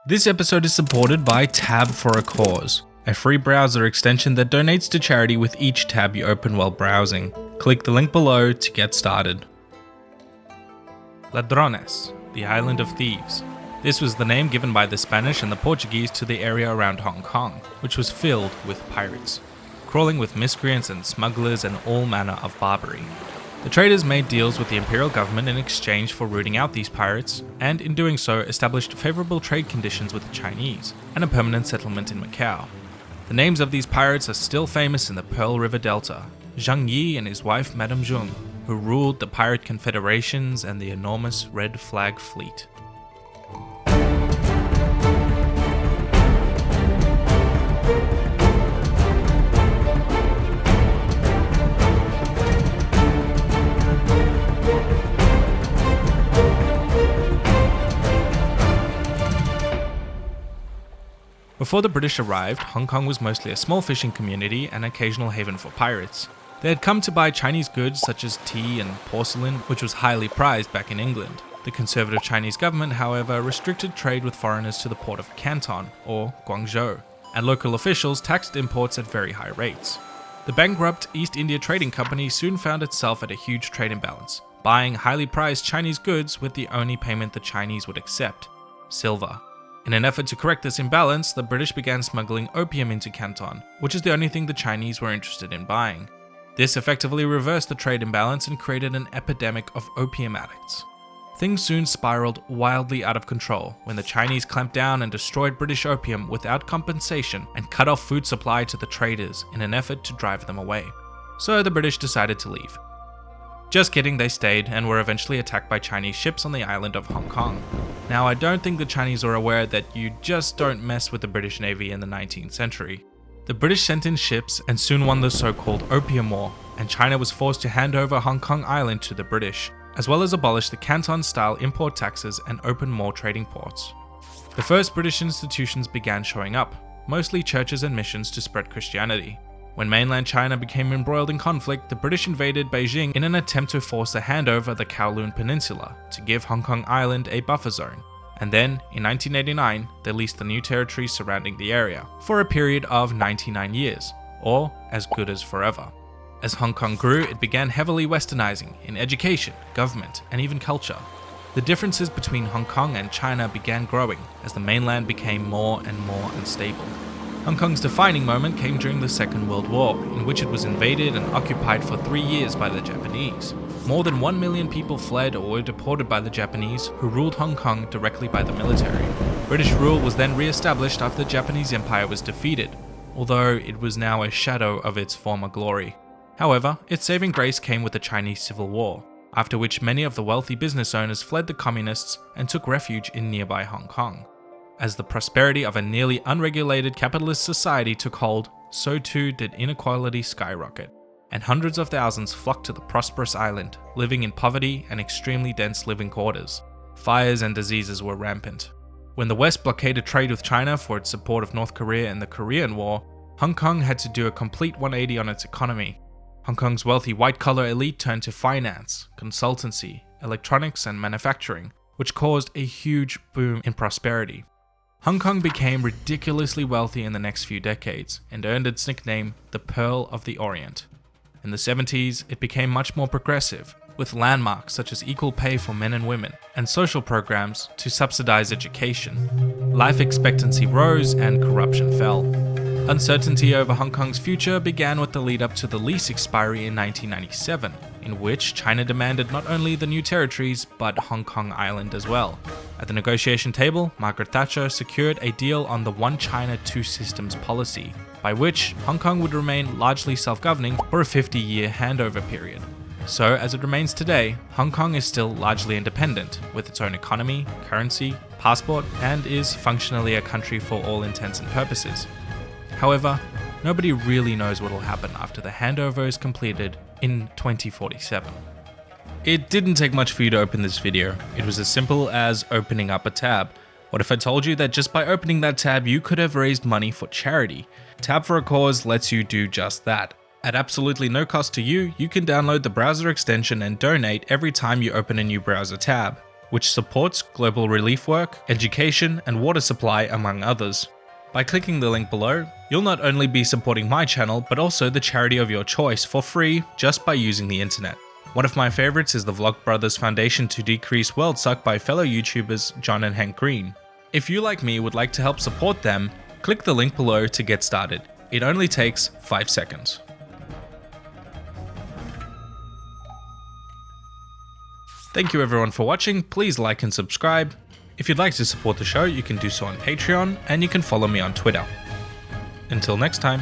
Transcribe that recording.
This episode is supported by Tab for a Cause, a free browser extension that donates to charity with each tab you open while browsing. Click the link below to get started. Ladrones, the Island of Thieves. This was the name given by the Spanish and the Portuguese to the area around Hong Kong, which was filled with pirates, crawling with miscreants and smugglers and all manner of barbary. The traders made deals with the imperial government in exchange for rooting out these pirates, and in doing so established favourable trade conditions with the Chinese, and a permanent settlement in Macau. The names of these pirates are still famous in the Pearl River Delta: Zhang Yi and his wife Madame Zhong, who ruled the pirate confederations and the enormous Red Flag Fleet. Before the British arrived, Hong Kong was mostly a small fishing community and occasional haven for pirates. They had come to buy Chinese goods such as tea and porcelain, which was highly prized back in England. The conservative Chinese government, however, restricted trade with foreigners to the port of Canton, or Guangzhou, and local officials taxed imports at very high rates. The bankrupt East India Trading Company soon found itself at a huge trade imbalance, buying highly prized Chinese goods with the only payment the Chinese would accept: silver. In an effort to correct this imbalance, the British began smuggling opium into Canton, which is the only thing the Chinese were interested in buying. This effectively reversed the trade imbalance and created an epidemic of opium addicts. Things soon spiraled wildly out of control when the Chinese clamped down and destroyed British opium without compensation and cut off food supply to the traders in an effort to drive them away. So the British decided to leave. Just kidding, they stayed and were eventually attacked by Chinese ships on the island of Hong Kong. Now, I don't think the Chinese are aware that you just don't mess with the British Navy in the 19th century. The British sent in ships and soon won the so-called Opium War, and China was forced to hand over Hong Kong Island to the British, as well as abolish the Canton-style import taxes and open more trading ports. The first British institutions began showing up, mostly churches and missions to spread Christianity. When mainland China became embroiled in conflict, the British invaded Beijing in an attempt to force a handover of the Kowloon Peninsula to give Hong Kong Island a buffer zone. And then, in 1989, they leased the new territories surrounding the area for a period of 99 years, or as good as forever. As Hong Kong grew, it began heavily westernizing in education, government, and even culture. The differences between Hong Kong and China began growing as the mainland became more and more unstable. Hong Kong's defining moment came during the Second World War, in which it was invaded and occupied for 3 years by the Japanese. More than 1 million people fled or were deported by the Japanese, who ruled Hong Kong directly by the military. British rule was then re-established after the Japanese Empire was defeated, although it was now a shadow of its former glory. However, its saving grace came with the Chinese Civil War, after which many of the wealthy business owners fled the communists and took refuge in nearby Hong Kong. As the prosperity of a nearly unregulated capitalist society took hold, so too did inequality skyrocket, and hundreds of thousands flocked to the prosperous island, living in poverty and extremely dense living quarters. Fires and diseases were rampant. When the West blockaded trade with China for its support of North Korea in the Korean War, Hong Kong had to do a complete 180 on its economy. Hong Kong's wealthy white-collar elite turned to finance, consultancy, electronics, and manufacturing, which caused a huge boom in prosperity. Hong Kong became ridiculously wealthy in the next few decades and earned its nickname the Pearl of the Orient. In the 70s, it became much more progressive, with landmarks such as equal pay for men and women and social programs to subsidize education. Life expectancy rose and corruption fell. Uncertainty over Hong Kong's future began with the lead-up to the lease expiry in 1997, in which China demanded not only the new territories, but Hong Kong Island as well. At the negotiation table, Margaret Thatcher secured a deal on the One China, Two Systems policy, by which Hong Kong would remain largely self-governing for a 50-year handover period. So, as it remains today, Hong Kong is still largely independent, with its own economy, currency, passport, and is functionally a country for all intents and purposes. However, nobody really knows what will happen after the handover is completed in 2047. It didn't take much for you to open this video. It was as simple as opening up a tab. What if I told you that just by opening that tab you could have raised money for charity? Tab for a Cause lets you do just that. At absolutely no cost to you, you can download the browser extension and donate every time you open a new browser tab. which supports global relief work, education, and water supply, among others. By clicking the link below, you'll not only be supporting my channel, but also the charity of your choice for free just by using the internet. One of my favorites is the Vlogbrothers Foundation to Decrease World Suck by fellow YouTubers John and Hank Green. If you, like me, would like to help support them, click the link below to get started. It only takes 5 seconds. Thank you everyone for watching. Please like and subscribe. If you'd like to support the show, you can do so on Patreon, and you can follow me on Twitter. Until next time.